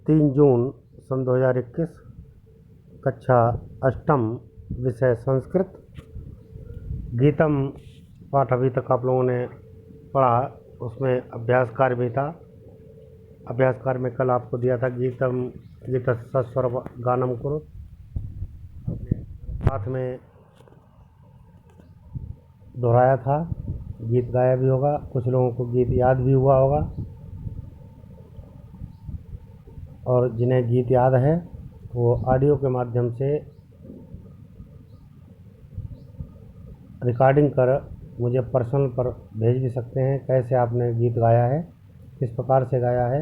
3 जून सन 2021, कक्षा अष्टम, विषय संस्कृत। गीतम पाठ अभी तक आप लोगों ने पढ़ा, उसमें अभ्यास कार्य भी था। अभ्यास कार्य में कल आपको दिया था गीतम गीतस्स्वर गानम कुरु। साथ में दोहराया था, गीत गाया भी होगा, कुछ लोगों को गीत याद भी हुआ होगा, और जिन्हें गीत याद है वो ऑडियो के माध्यम से रिकॉर्डिंग कर मुझे पर्सनल पर भेज भी सकते हैं। कैसे आपने गीत गाया है, किस प्रकार से गाया है,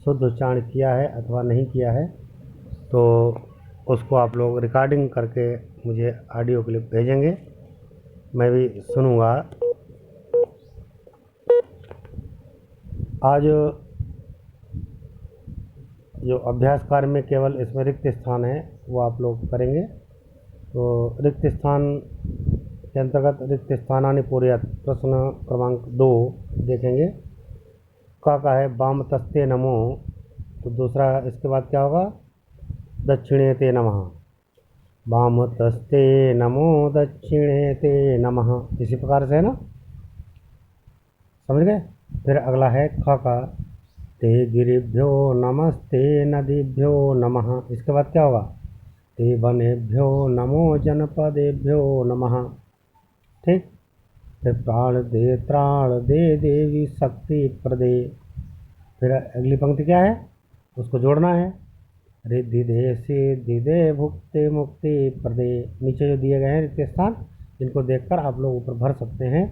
शुद्ध उच्चारण किया है अथवा नहीं किया है, तो उसको आप लोग रिकॉर्डिंग करके मुझे ऑडियो क्लिप भेजेंगे, मैं भी सुनूंगा। आज जो अभ्यास कार्य में केवल इसमें रिक्त स्थान है वो आप लोग करेंगे। तो रिक्त स्थान के अंतर्गत रिक्त स्थानानि पूरयत, प्रश्न क्रमांक 2 देखेंगे। का है वाम तस्ते नमो, तो दूसरा इसके बाद क्या होगा, दक्षिणे ते नमः। वाम तस्ते नमो दक्षिणे ते नमः, इसी प्रकार से है ना, समझ गए। फिर अगला है का ते गिरिभ्यो नमस्ते नदीभ्यो नमः, इसके बाद क्या होगा, ते वनेभ्यो नमो जनपदेभ्यो नमः। ठीक। फिर प्राण दे त्राण दे देवी शक्ति प्रदे। फिर अगली पंक्ति क्या है, उसको जोड़ना है, रिद्धि दे सिद्धि दे भुक्ति मुक्ति प्रदे। नीचे जो दिए गए हैं रिक्त स्थान, इनको देखकर आप लोग ऊपर भर सकते हैं।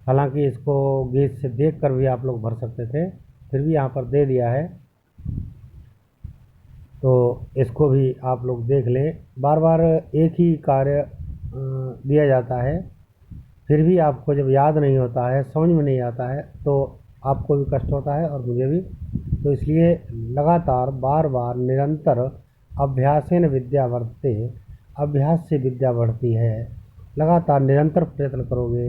हालांकि इसको गीत से देखकर भी आप लोग भर सकते थे, फिर भी यहाँ पर दे दिया है, तो इसको भी आप लोग देख लें। बार बार एक ही कार्य दिया जाता है, फिर भी आपको जब याद नहीं होता है, समझ में नहीं आता है, तो आपको भी कष्ट होता है और मुझे भी। तो इसलिए लगातार बार बार निरंतर अभ्यासेन विद्या वर्धते, अभ्यास से विद्या बढ़ती है। लगातार निरंतर प्रयत्न करोगे,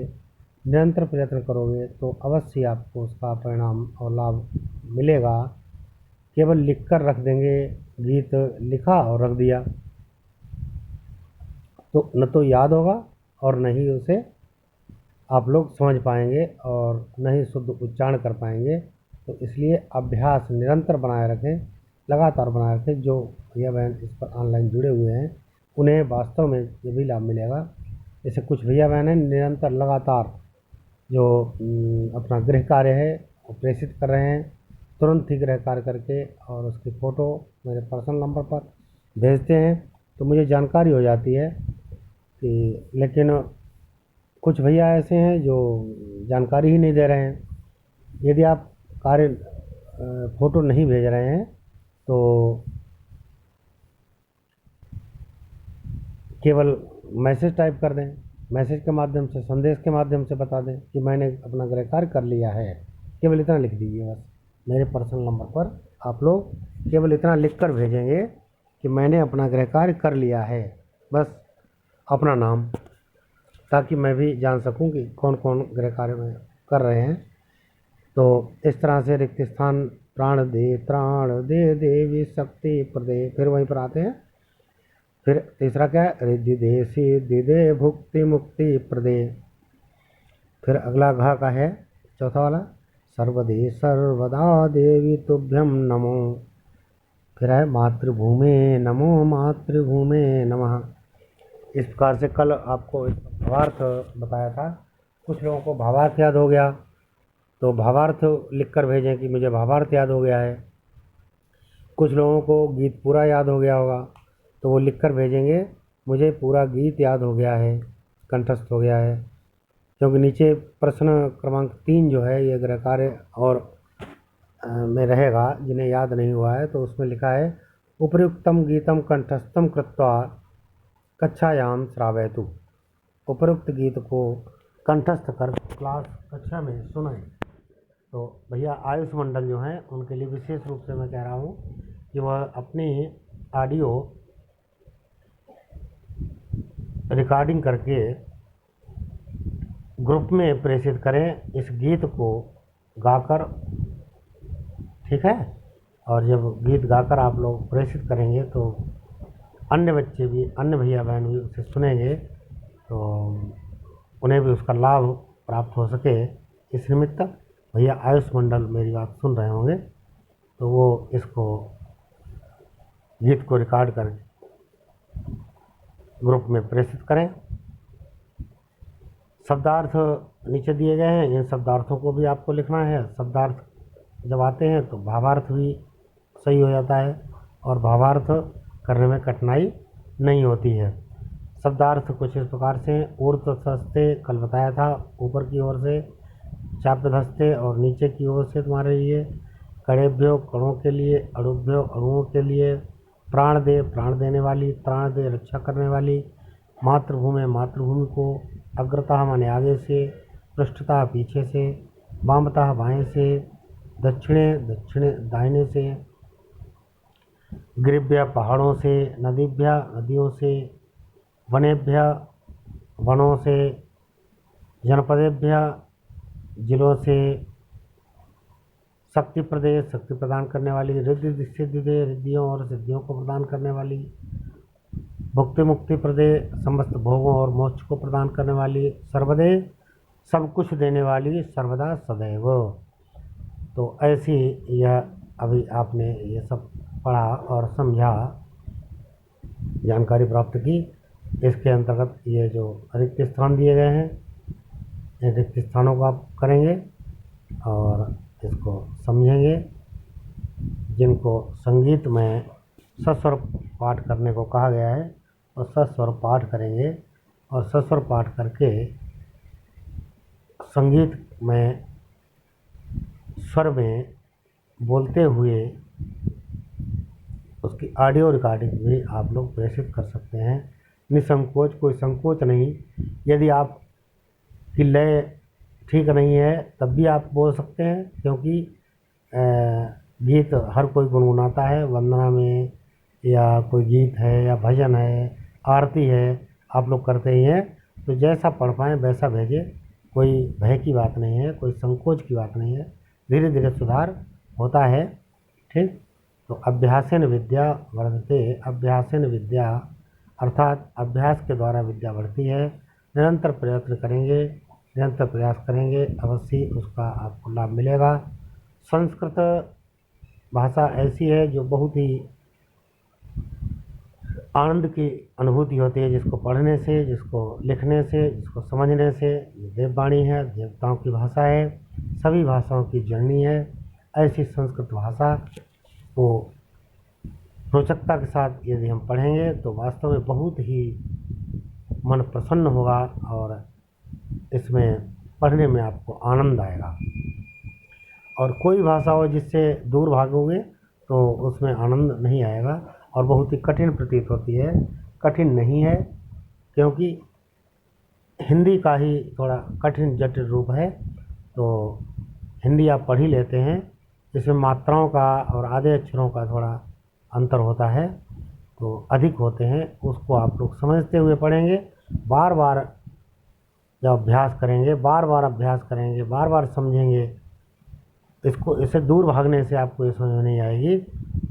निरंतर प्रयत्न करोगे तो अवश्य आपको उसका परिणाम और लाभ मिलेगा। केवल लिखकर रख देंगे, गीत लिखा और रख दिया, तो न तो याद होगा और न ही उसे आप लोग समझ पाएंगे और न ही शुद्ध उच्चारण कर पाएंगे। तो इसलिए अभ्यास निरंतर बनाए रखें, लगातार बनाए रखें। जो भैया बहन इस पर ऑनलाइन जुड़े हुए हैं उन्हें वास्तव में ये भी लाभ मिलेगा। जैसे कुछ भैया बहन हैं निरंतर लगातार जो अपना गृह कार्य है वो प्रेषित कर रहे हैं, तुरंत ही गृह कार्य करके और उसकी फ़ोटो मेरे पर्सनल नंबर पर भेजते हैं, तो मुझे जानकारी हो जाती है कि, लेकिन कुछ भैया ऐसे हैं जो जानकारी ही नहीं दे रहे हैं। यदि आप कार्य फ़ोटो नहीं भेज रहे हैं तो केवल मैसेज टाइप कर दें, मैसेज के माध्यम से, संदेश के माध्यम से बता दें कि मैंने अपना गृह कार्य कर लिया है। केवल इतना लिख दीजिए बस। मेरे पर्सनल नंबर पर आप लोग केवल इतना लिखकर भेजेंगे कि मैंने अपना गृह कार्य कर लिया है, बस अपना नाम, ताकि मैं भी जान सकूं कि कौन कौन गृह कार्य में कर रहे हैं। तो इस तरह से रिक्त स्थान प्राण दे त्राण दे देवी शक्ति प्रदे, फिर वहीं पर आते हैं। फिर तीसरा क्या है, रिद्धि दे सिद्धि दे भुक्ति मुक्ति प्रदे। फिर अगला घा का है चौथा वाला, सर्वदे सर्वदा देवी तुभ्यम नमो। फिर है मातृभूमे नमो मातृभूमे नमः। इस प्रकार से कल आपको भावार्थ बताया था। कुछ लोगों को भावार्थ याद हो गया तो भावार्थ लिखकर भेजें कि मुझे भावार्थ याद हो गया है। कुछ लोगों को गीत पूरा याद हो गया होगा तो वो लिखकर भेजेंगे मुझे पूरा गीत याद हो गया है, कंठस्थ हो गया है। क्योंकि नीचे प्रश्न क्रमांक 3 जो है ये गृह कार्य और में रहेगा, जिन्हें याद नहीं हुआ है, तो उसमें लिखा है उपयुक्तम गीतम कंठस्थम कृत्वा कक्षायाम श्रावयतु। उपयुक्त गीत को कंठस्थ कर क्लास कक्षा में सुनाएं। तो भैया आयुष मंडल जो हैं उनके लिए विशेष रूप से मैं कह रहा हूँ कि वह अपनी ऑडियो रिकॉर्डिंग करके ग्रुप में प्रेषित करें इस गीत को गाकर, ठीक है। और जब गीत गाकर आप लोग प्रेषित करेंगे तो अन्य बच्चे भी, अन्य भैया बहन भी उसे सुनेंगे, तो उन्हें भी उसका लाभ प्राप्त हो सके। इस निमित्त भैया आयुष मंडल मेरी बात सुन रहे होंगे, तो वो इसको गीत को रिकॉर्ड कर ग्रुप में प्रेषित करें। शब्दार्थ नीचे दिए गए हैं, इन शब्दार्थों को भी आपको लिखना है। शब्दार्थ जब आते हैं तो भावार्थ भी सही हो जाता है और भावार्थ करने में कठिनाई नहीं होती है। शब्दार्थ कुछ इस प्रकार से ऊर्ध्वधस्ते कल बताया था, ऊपर की ओर से चाप्यधस्ते और नीचे की ओर से तुम्हारे लिए कणेभ्यो कणों के लिए, अणुभ्यो अणुओं के लिए, प्राण दे प्राण देने वाली, त्राण दे रक्षा करने वाली, मातृभूमि मातृभूमि को, अग्रतः माने आगे से, पृष्ठतः पीछे से, वामतः बाएं से, दक्षिणे दक्षिणे दाहिने से, गिरिभ्य पहाड़ों से, नदीभ्य नदियों से, वनेभ्य वनों से, जनपदेभ्य जिलों से, शक्ति प्रदेश शक्ति प्रदान करने वाली, रिद्धि सिद्धि दे रिद्धियों और सिद्धियों को प्रदान करने वाली, भुक्ति मुक्ति प्रदेश समस्त भोगों और मोक्ष को प्रदान करने वाली, सर्वदे सब कुछ देने वाली, सर्वदा सदैव। तो ऐसी यह अभी आपने ये सब पढ़ा और समझा, जानकारी प्राप्त की। इसके अंतर्गत ये जो रिक्त स्थान दिए गए हैं, इन रिक्त स्थानों को आप करेंगे और इसको समझेंगे। जिनको संगीत में सस्वर पाठ करने को कहा गया है और सस्वर पाठ करेंगे और सस्वर पाठ करके संगीत में स्वर में बोलते हुए उसकी ऑडियो रिकॉर्डिंग भी आप लोग प्रेषित कर सकते हैं निसंकोच, कोई संकोच नहीं। यदि आप की लय ठीक नहीं है तब भी आप बोल सकते हैं, क्योंकि गीत हर कोई गुनगुनाता है। वंदना में या कोई गीत है या भजन है, आरती है, आप लोग करते ही हैं, तो जैसा पढ़ पाएँ वैसा भेजें। कोई भय की बात नहीं है, कोई संकोच की बात नहीं है, धीरे धीरे सुधार होता है। ठीक, तो अभ्यासेन विद्या वर्धते, अभ्यासेन विद्या अर्थात अभ्यास के द्वारा विद्या बढ़ती है। निरंतर प्रयत्न करेंगे, निरंतर प्रयास करेंगे, अवश्य उसका आपको लाभ मिलेगा। संस्कृत भाषा ऐसी है जो बहुत ही आनंद की अनुभूति होती है, जिसको पढ़ने से, जिसको लिखने से, जिसको समझने से। देववाणी है, देवताओं की भाषा है, सभी भाषाओं की जननी है। ऐसी संस्कृत भाषा को रोचकता के साथ यदि हम पढ़ेंगे तो वास्तव में बहुत ही मन प्रसन्न होगा और इसमें पढ़ने में आपको आनंद आएगा। और कोई भाषा हो जिससे दूर भागोगे तो उसमें आनंद नहीं आएगा और बहुत ही कठिन प्रतीत होती है। कठिन नहीं है, क्योंकि हिंदी का ही थोड़ा कठिन जटिल रूप है। तो हिंदी आप पढ़ ही लेते हैं, इसमें मात्राओं का और आधे अक्षरों का थोड़ा अंतर होता है, तो अधिक होते हैं। उसको आप लोग समझते हुए पढ़ेंगे, बार बार जब अभ्यास करेंगे, बार बार अभ्यास करेंगे, बार बार समझेंगे, इससे दूर भागने से आपको ये समझ में नहीं आएगी।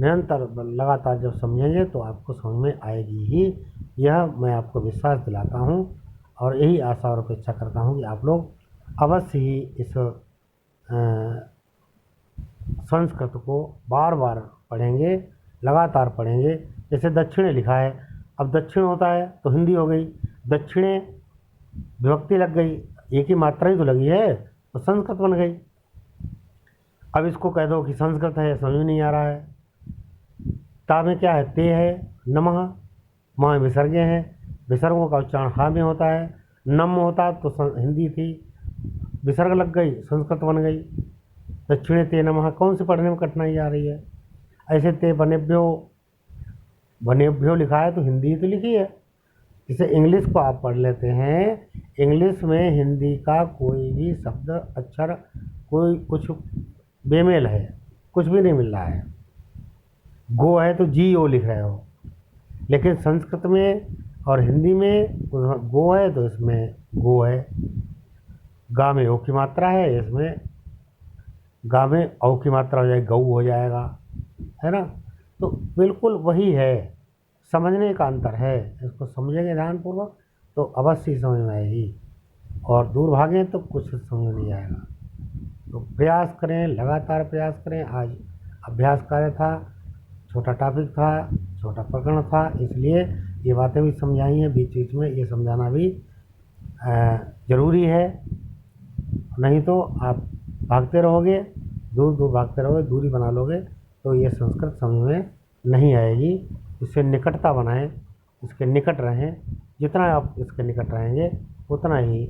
निरंतर लगातार जब समझेंगे तो आपको समझ में आएगी ही, यह मैं आपको विश्वास दिलाता हूँ और यही आशा और अपेक्षा करता हूँ कि आप लोग अवश्य ही इस संस्कृत को बार बार पढ़ेंगे, लगातार पढ़ेंगे। जैसे दक्षिणे लिखा है, अब दक्षिण होता है तो हिंदी हो गई, दक्षिणे विभक्ति लग गई, एक ही मात्रा ही तो लगी है, तो संस्कृत बन गई। अब इसको कह दो कि संस्कृत है, समझ में नहीं आ रहा है। ता में क्या है, ते है, नमः, माँ विसर्गे हैं, विसर्गों का उच्चारण हा में होता है। नम होता तो हिंदी थी, विसर्ग लग गई, संस्कृत बन गई। दक्षिणे ते नमः, कौन से पढ़ने में कठिनाई आ रही है? ऐसे ते वनेभ्यो, वनेभ्यो लिखा है तो हिंदी तो लिखी है। जैसे इंग्लिश को आप पढ़ लेते हैं, इंग्लिश में हिंदी का कोई भी शब्द अक्षर कोई कुछ बेमेल है, कुछ भी नहीं मिल रहा है। गो है तो GO लिख रहे हो, लेकिन संस्कृत में और हिंदी में गो है तो इसमें गो है। गा में ओ की मात्रा है, इसमें गा में औ की मात्रा हो जाएगी, गऊ हो जाएगा। है ना। तो बिल्कुल वही है, समझने का अंतर है। इसको समझेंगे ध्यानपूर्वक तो अवश्य ही समझ में आएगी, और दूर भागें तो कुछ समझ में नहीं आएगा। तो प्रयास करें, लगातार प्रयास करें। आज अभ्यास कार्य था, छोटा टॉपिक था, छोटा प्रकरण था, इसलिए ये बातें भी समझाई हैं। बीच बीच में ये समझाना भी ज़रूरी है, नहीं तो आप भागते रहोगे, दूर दूर भागते रहोगे, दूरी बना लोगे तो ये संस्कृत समझ में नहीं आएगी। इससे निकटता बनाएं, इसके निकट रहें। जितना आप इसके निकट रहेंगे उतना ही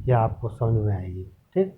ये आपको समझ में आएगी। ठीक।